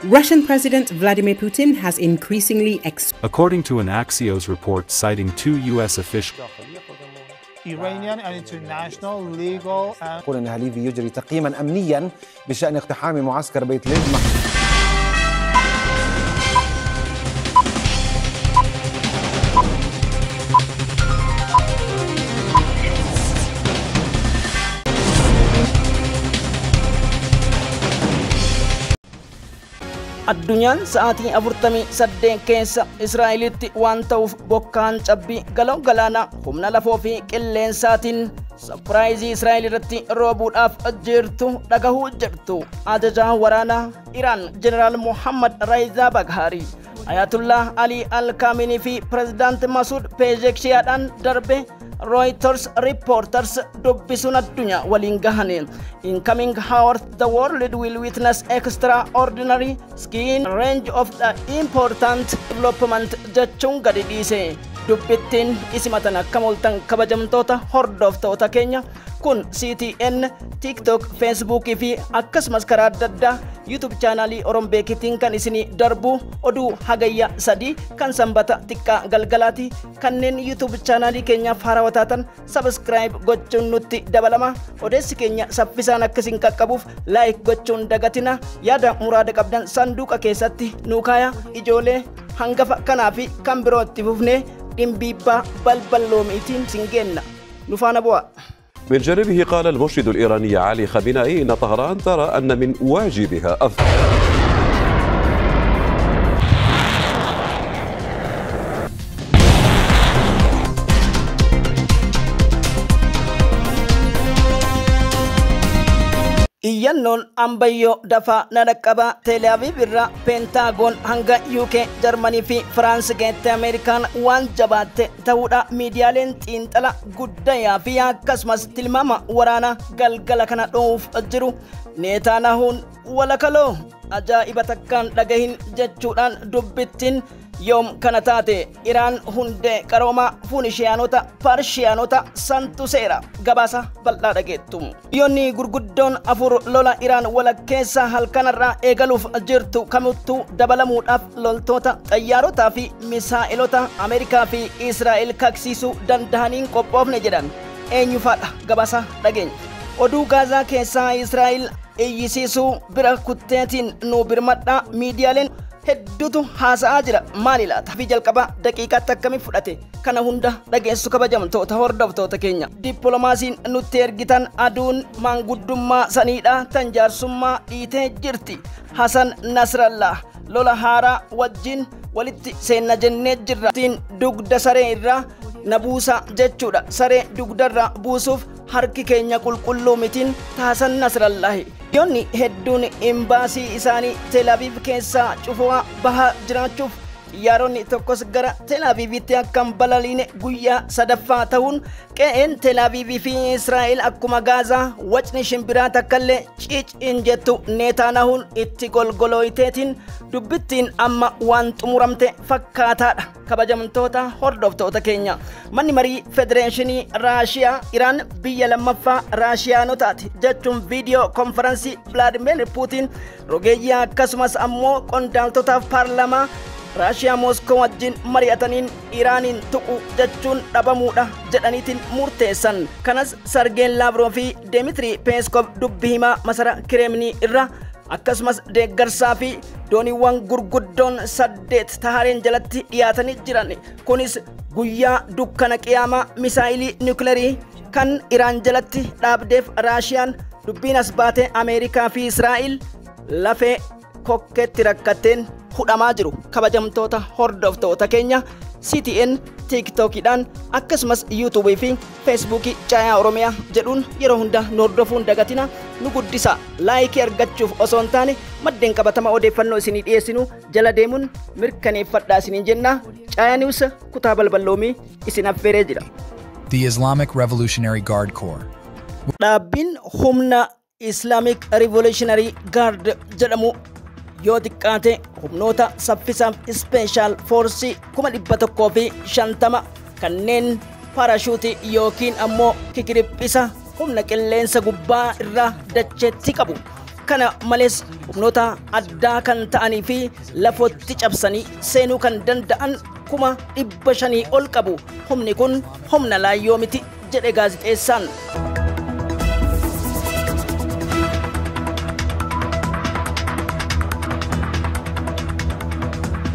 Russian President Vladimir Putin has increasingly according to an Axios report citing two U.S. officials. Iranian and international legal and يقول أن هاليفي يجري تقييما أمنيا بشأن اقتحام معسكر بيت ليد. Addunyaan sa'aatii 48 keessa Israa'elitti waan ta'uuf bokkaan cabbii galoo galaana humna lafoo fi qilleensaatiin Sappirayizii Israa'el irratti roobuudhaaf jirtu dhagahuu jirtu. Ajajaa waraanaa Iraan Jeneraal Muhammad Reza Baghari Ayatullah Ali Al-Khamenei fi President Masoud Pezeshkian'dhaan darbe Reuters reporters dubbisuun addunyaa waliin gahanii. In coming hours, the world will witness extraordinary skin range of the important development jechuun gadi dhiise. Dubbittiin isimatan akka mul'atan kabajamtoota hordoftoota keenya kun CTN, TikTok, Facebook fi akkasumas karaa adda addaa YouTube channelii Orombeekitiin kan isinii darbu oduu hagayya 3 kan sanbata xiqqaa galgalaati. Kanneen YouTube channelii keenyaaf haarawaa taatan subscribe gochuun nutti dabalama. Odeessi keenya saffisaan akkasiin qaqqabuuf like gochuun dagatina. Yaada muraada qabdan sanduuqa keessatti nuu kaaya. Ijoollee hangafa kanaa fi kan birootti fufnee dhimbiibbaa balballoomiitiin singeenna. Nufaana bu'a. من جانبه قال المرشد الإيراني علي خامنئي إن طهران ترى أن من واجبها Iyyannoon ambayyoo dafaa nadhaqqaba Tel Aviv irraa Pentagon hanga UK, Germany fi France geette Ameerikaan waan jabaatte ta'uudha miidiyaaleen xiinxala guddayaa fi akkasumas tilmaama waraanaa galgala kana dho'uuf jiru. Netanyahuun walakaloo ajaa'iba takkaan dhagahin jechuudhaan dubbittiin yoom kana taate Iraan hundee qaroomaa Fuunishiyaanota Parshiyaanota santu seera gabaasa bal'aa dhageettu. Biyyoonni gurguddoon afur lola Iraan walakkeessa halkanarraa eegaluuf jirtu kamittuu dabalamuudhaaf loltoota xayyaarotaa fi misaa'ilota Ameerikaa fi Israa'el kaksiisuu danda'aniin qophoofne jedhan. Eenyufaadha gabaasa dhageenya. Oduu Gaazaa keessaa Israa'el iyyisiisuu bira kutteetiin nu birmadhaa miidiyaaleen hedduutu haasa'aa jira. Maali laata? Fi jalqaba daqiiqaatti akkamiin fudhate? Kana hunda dhageessu kabajamtoota hordoftoota keenya. Dippiloomaasiin nutti ergitan aduun maanguddummaa saniidha tan jaarsummaa dhiitee jirti. Hasan Nasrallah lola haaraa wajjin walitti seenna jennee jirra. Dugda saree irraa na buusa jechuudha. Saree dugdarraa buusuuf harki keenya qulqulluu mitiin Hasan Nasrallah. Biyyoonni hedduun imbaasii isaanii Tel Aviv keessaa cufaa bahaa jiraachuuf xiyyaaronni tokkos gara Tel Avivitti akka hin balaliine guyyaa sadaffaa ta'uun qe'een Tel Avivii fi Israa'el akkuma Gaazaa wacni shimbiraa takkallee ciicin jettu Netanyahuun itti golgolooyteetiin dubbittiin amma waan xumuramte fakkaataadha. Kabajamtoota hordoftoota keenya manni marii Federeeshinii Raashiyaa Iraan biyya lammaffaa Raashiyaanotaati jechuun viidiyoo konferansii Vladimir Putin rogeeyyaa akkasumas ammoo qondaaltotaaf paarlamaa Raashiyaa Moskoo wajjin mari'ataniin Iraaniin tuqu jechuun dhabamuudha jedhaniitiin murteessan. Kanas Sergey Lavrov fi Dmitry Peskov dubbi himaa masara Kremlin irra akkasumas deeggarsaa fi dooniiwwan gurguddoon 8 tahareen jalatti dhiyaatanii jiran. Kunis guyyaa dukkana qiyaamaa misaayilii niwukileerii kan Iraan jalatti dhaabdeef Raashiyaan dubbiin as baate Ameerikaa fi Israa'el lafee kokkeetti rakkatteen hudhamaa jiru. Kabajamtoota hordoftoota keenya CTN TikTokidhaan akkasumas YouTube fi Facebook Caayaa Oromiyaa jedhuun yeroo hunda nu hordofuun dagatina. Nu guddisa. Like argachuuf osoo hin taane maddeen qabatama odeeffannoo isinii dhiyeessinu jala deemuun mirkaneeffadhaa isiniin jenna. Caayaa News kutaa balballoomii isin affeeree jira. The Islamic Revolutionary Guard Corps. Dhaabbiin humna Islamic Revolutionary Guard jedhamu yoo xiqqaate humnoota saffisaaf Special Force 150 kanneen parashuutii yookiin ammoo kikiriphisa humna qilleensa gubbaa irraa dacheetti qabu. kana malees humnoota addaa kan ta'anii fi lafootti cabsanii seenuu kan danda'an 500,000 ol qabu. Humni kun humna laayyoo miti jedhe gaazexeessaan.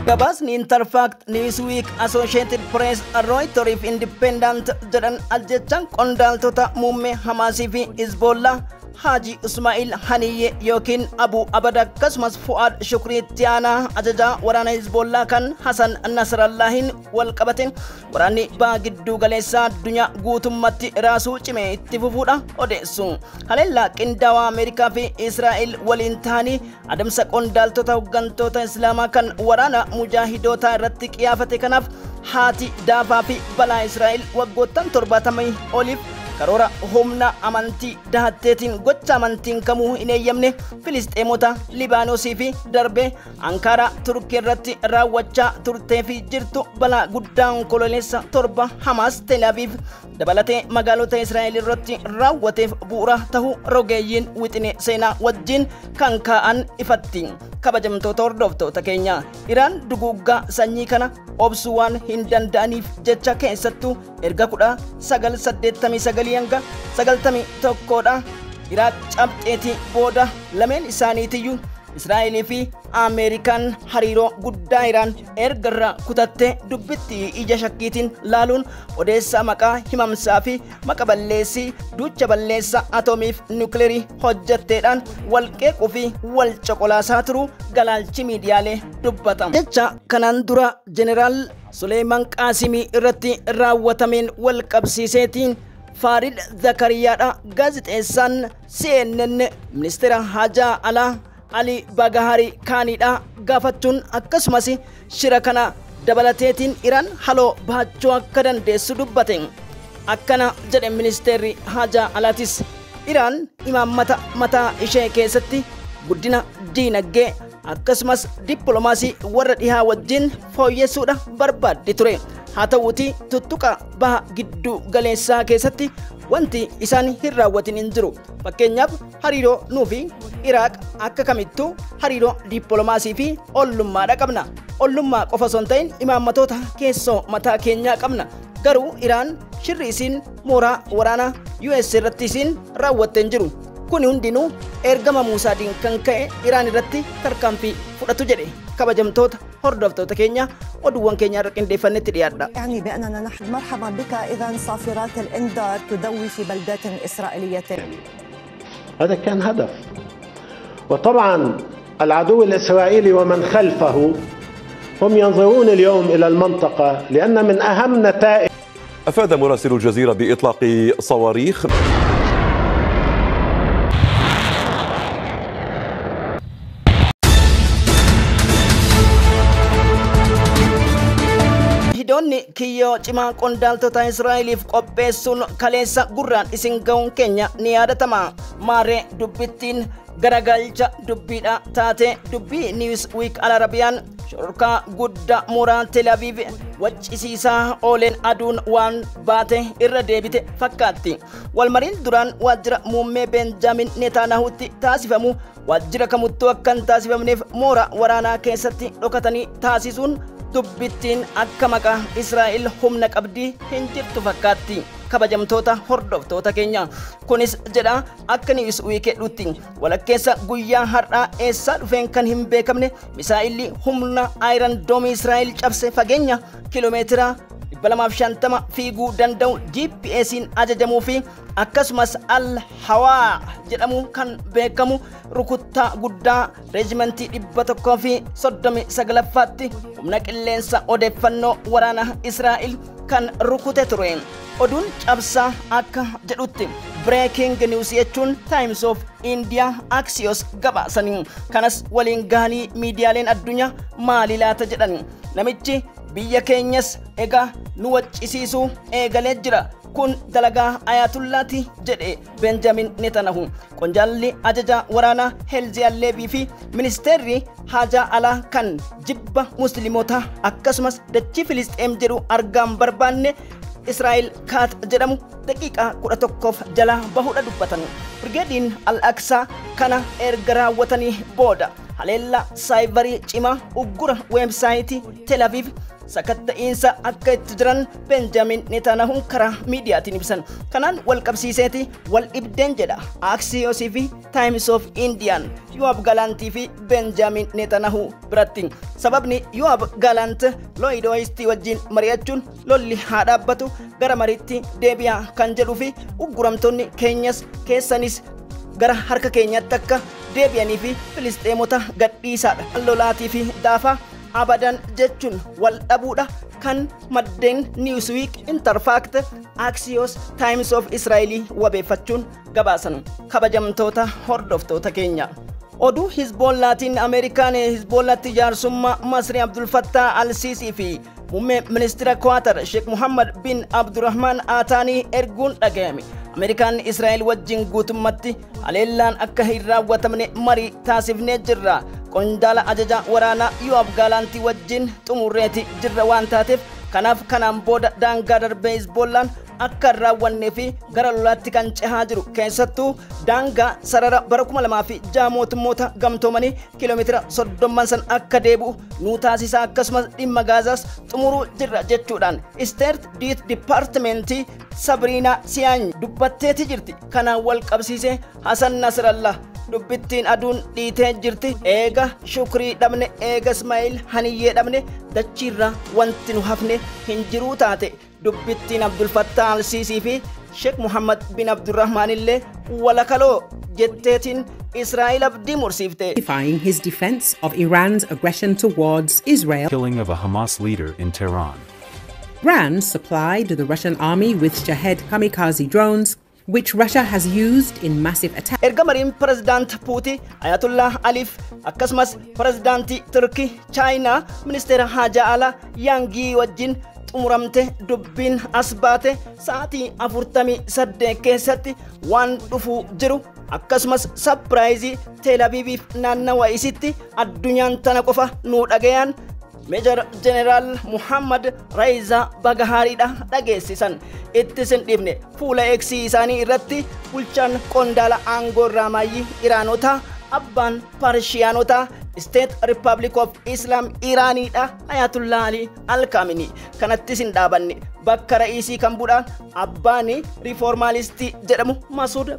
Gabaasni Interfact, Newsweek, Associated Press, Reuters fi Independent jedhan ajjechaan qondaaltota muummee Hamaasii fi Hizbollah Haji Ismail Haniyye yookiin Abu Abada akkasumas Fuad Shukriitiyaanaa ajajaa waraana Hizbollah kan Hasan Nasrallahin wal qabateen waraanni baa gidduu galeessaa addunyaa guutummaatti raasuu cimee itti fufuudha odeessu. Haleellaa qindaawaa Ameerikaa fi Israa'el waliin ta'anii adamsa qondaaltota hooggantoota Islaamaa kan waraana mujaahidoota irratti qiyaafate kanaaf haati daafaa fi balaa Israa'el waggoottan 70 oliif karoora humna amantii dahatteetiin gocha amantiin kamuu hin eeyyamne Filisxeemota Libaanosii fi darbee Ankaaraa Turkii irratti raawwachaa turtee fi jirtu balaa guddaan kololeessa 7 Hamaas Tel Aviv dabalatee magaalota Israa'el irratti raawwateef bu'uura ta'uu rogeeyyiin wixinee seenaa wajjin kan kaa'an ifatti. Kabajamtoota hordoftoota keenya, Iraan duguuggaa sanyii kana obsuu waan hin danda'aniif jecha keessattuu erga 1989 hanga 91dha Iraaq cabxeetii booda lameen isaaniitiyyuu Israa'elii fi Ameerikaan hariiroo guddaa Iraan erga kutattee dubbitti ija shakkiitiin laaluun odeessaa maqaa himamsaa fi maqa balleessii duucha balleessa atoomiif niwukileerii hojjetteedhaan wal qeequu fi wal coqolaasaa turuu galaalchi miidiyaalee dubbata. Jecha kanaan dura Jeneraal Suleeman Qaasimii irratti raawwatameen wal qabsiiseetiin Faarid Zakariyaadha gaazexeessaan CNN ministeera hajaa alaa Ali Bagahari Kaanidha gaafachuun akkasumas shira kana dabalateetiin Iraan haloo baachuu akka dandeessu dubbate. Akkana jedhe ministeerri hajaa alaatis Iraan imaammata mataa ishee keessatti guddina diinagdee akkasumas dippiloomaasii warra dhihaa wajjin fooyyessuudha barbaaddi ture. Haa ta'uutii tuttuqa baha gidduu galeessaa keessatti wanti isaan hin raawwatin hin jiru. Fakkeenyaaf hariiroo nuu fi Iraaq akka kamittuu hariiroo dippiloomaasii fi ollummaadha qabna. Ollummaa qofa osoo hin ta'in imaammatoota keessoo mataa keenyaa qabna. Garuu Iraan shirri isiin mooraa waraanaa US irratti isiin raawwatte hin jiru. Kuni hundinuu ergama Muusaadhaan kan ka'e Iraan irratti tarkaanfii fudhatu jedhe. Kabajamtoota hordoftoota keenya oduuwwan keenya irra qindeeffannetti dhiyaadha. يعني بأننا نحن مرحبا بك إذا صافرات الإنذار تدوي في بلدات إسرائيلية. هذا كان هدف، وطبعا العدو الإسرائيلي ومن خلفه هم ينظرون اليوم إلى المنطقة لأن من أهم نتائج. أفاد مراسل الجزيرة بإطلاق صواريخ Hidonni kiyyoo cimaa qondaaltota Israa'eliif qopheessuun kaleessa gurraan isin ga'uun keenya ni yaadatama. Maaree dubbittiin garagalcha dubbiidha taate dubbii Newsweek Al-Arabiyaan shororkaa guddaa mooraa Tel Aviv waccisiisaa ooleen aduun waan baate irra deebite fakkaatti. Walmariin duraan waajjira muummee Benjaamin Netanyahuutti taasifamu waajjira kamuttuu akka hin taasifamneef mooraa waraanaa keessatti dhokatanii taasisuun dubbittiin akka maqaa Israa'el humna qabdii hin jirtu fakkaatti. Kabajamtoota hordoftoota keenya, kunis jedha akka Newsweek dhutti walakkeessa guyyaa har'aa eessaa dhufeen kan hin beekamne misaa'illi humna Iron Dome Israa'el cabse fageenya kiiloomeetira 250 fiiguu danda'u GPS'n ajajamuu fi akkasumas Al-Hawaa jedhamu kan beekamu rukuttaa guddaa reejimentii 139ffatti humna qilleensa odeeffannoo waraana Israa'el kan rukute ture. Oduun cabsaa akka jedhutti breaking news jechuun Times of India Axios gabaasanii kanas waliin gahanii miidiyaaleen addunyaa maali laata jedhan. Namichi biyya keenyas egaa nu waccisiisuu eegalee jira. Kun dalagaa ayatullaati jedhe Benjamin Netanyahu. Qondaalli ajaja waraanaa Helziyaalleebii fi ministeerri hajaa alaa kan jibba musliimota akkasumas dachii Filisxeem jedhu argaan barbaanne Israa'el kaat jedhamu daqiiqaa 11 jala bahuudha dubbatan. Brigadiin Al-Aqsaa kana erga raawwatanii booda haleellaa saayibarii cimaa uggura weebsaayitii Tel Aviv sakatta'iinsa akka itti jiran Benjamin Netanyahuun karaa miidiyaatiin ibsan. Kanaan wal qabsiiseeti wal dhibdeen jedha Axios fi Times of Indian Yoav Galantii fi Benjamin Netanyahu biratti. Sababni Yoav Galant Lloyd Austin wajjin mari'achuun lolli haa dhaabbatu gara mariitti deebi'aa kan jedhuu fi ugguramtoonni keenyas keessanis gara harka keenyatti akka deebi'anii fi Filisxeemota gadhiisaadha. Lolaatii fi daafaa abadan jechuun wal dhabuudha kan maddeen Newsweek, Interfact, Axios, Times of Israel wabeeffachuun gabaasan. Kabajamtoota hordoftoota keenya. Oduu Hizbollaatiin Ameerikaan Hizbollaatti jaarsummaa Masri Abdul Fattah al-Sisi fi muummee ministeera Qatar Sheikh Mohammed bin Abdurrahman Aataanii erguun dhaga'ame. Ameerikaan Israa'el wajjin guutummatti haleellaan akka hin raawwatamne marii taasifnee jirra. Qondaala ajaja waraanaa Yoav Galantii wajjin xumurreeti jirra waan taateef kanaaf kanaan booda daangaa darbee Hizbollaan akka raawwannee fi gara lolaatti kan cehaa jiru keessattuu daangaa sarara bara 2006 mootummoota gamtoomanii kiiloomeetira 30 san akka deebi'u nu taasisa akkasumas dhimma Gaazaas xumuruu jirra jechuudhaan State Departmentii Sabrina Siyaany dubbatteeti jirti. Kanaan wal qabsiisee Hasan Nasrallah dubbittiin aduun dhiitee jirti. Eega Shukrii dhabne eega Ismaa'il Haniyyee dhabne dachiirra wanti nu hafne hin jiru taate. Dubbittiin Abdul Fattah al-Sisi fi Sheikh Mohammed bin Abdurrahman illee walakaloo jetteetiin Israa'el abdii mursiifte. Justifying his defense of Iran's aggression towards Israel. Killing of a Hamas leader in Tehran. Iran supplied the Russian army with Shahed kamikaze drones, which Russia has used in massive attacks. Erga mariin President Putin, Ayatollah Alif, akkasumas President Turkey, China, Ministeera Haajaa Alaa Yaangii wajjin xumuramte dubbiin as baate sa'aatii 48 keessatti waan dhufuu jiru akkasumas Sappirayizii Tel Aviviif naannawa isitti addunyaan tana qofa nu dhagayan Major General Muhammad Raiza Bagahariidha dhageessisan. Ittisin dhibne fuula eeksii isaanii irratti bulchaan qondaala aangoo Raamaayii Iraanota abbaan Parshiyaanota State Republic of Islam Iraaniidha Ayatollah Ali Al-Khamenei kanatti sin dhaabanne bakka ra'iisii kan bu'aan abbaani reformalistii jedhamu Masud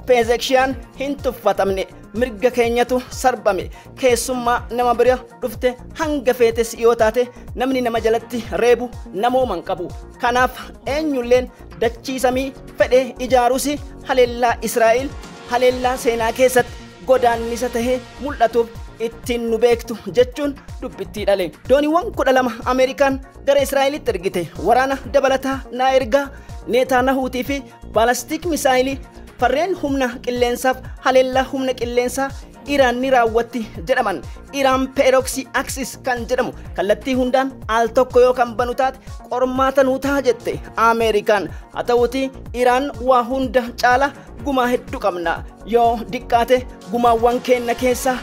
Pezeshkian hin tuffatamne mirga keenyatu sarbame keessummaa nama bira dhufte hanga feetes yoo taate namni nama jalatti reebu namooman qabu. Kanaaf eenyulleen dachiisamii fedhe ijaaruusi haleellaa Israa'el haleellaa seenaa keessatti godaannisa tahee mul'atuuf ittiin nu beektu jechuun dubbittii dhale. Dooniiwwan 12 Ameerikaan gara Israa'elitti ergite waraana dabalataa naa ergaa Netanyahuutii fi baalastiik misaayilii farreen humna qilleensaaf haleellaa humna qilleensaa Iraan ni raawwatti jedhaman. Iraan Peroxy Axis kan jedhamu kallattii hundaan al tokko yoo kan banu taate qormaata nuu ta'a jette Ameerikaan. Haa ta'uutii Iraan waa hunda caala gumaa hedduu qabna. Yoo diqqaate gumaawwan keenya keessaa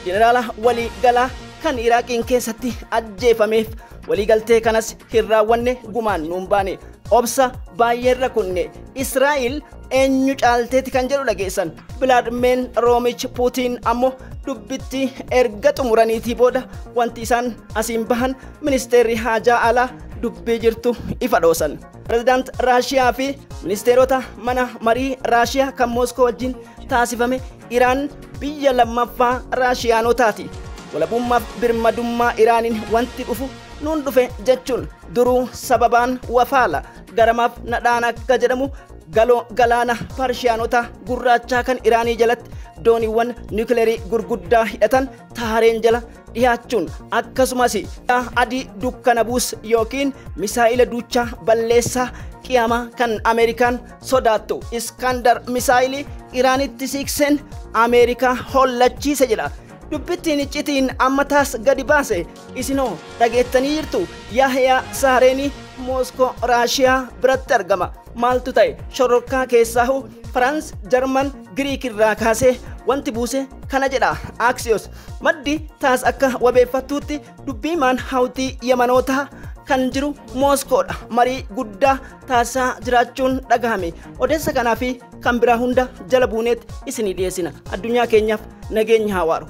jeneraala walii galaa kan Iraaqiin keessatti ajjeefameef waliigaltee kanas hin raawwanne gumaan nuun baane. Obsa baay'eerra kunne Israa'el eenyu caalteeti kan jedhu dhageessan. Vladimir Roomich Putin ammoo dubbitti erga xumuraniitii booda wanti isaan asiin bahan ministeerri haajaa alaa dubbii jirtu ifa dhoosan. President Raashiyaa fi ministeerota mana marii Raashiyaa kan Mooskoo wajjin taasifame Iraan biyya lammaffaa Raashiyaanotaati. Walabummaaf birmadummaa Iraaniin wanti dhufu nuun dhufe jechuun duruu sababaan wafaala garamaaf nadhaan akka jedhamu galoo galaana Parshiyaanota gurraachaa kan Iraanii jalatti dooniiwwan niwukileerii gurguddaa hidhatan taareen jala dhiyaachuun akkasumas adii dukkana buus yookiin misaa'ila duuchaa balleessaa qiyaamaa kan Ameerikaan sodaattu Iskandar misaa'ilii Iraanitti siikseen Ameerikaa hollachiise jedha. Dubbittiin iccitiin ammataas gadi baase isinoo dhageettanii jirtu Yahyaa Saareenii Mooskoo Raashiyaa biratti argama. Maaltu ta'e shororkaa keessaahu Faraans, Jarman, Giriik irraa kaasee wanti buuse kana jedha Axios. Maddi taas akka wabeeffattuutti dubbiimaan hawtii Yamanoota kan jiru Mooskoodha. Marii guddaa taasisaa jiraachuun dhagahame. Odeessa kanaa fi kan biraa hunda jala buuneet isinii dhiyeessina. Addunyaa keenyaaf nageenya haa waaru.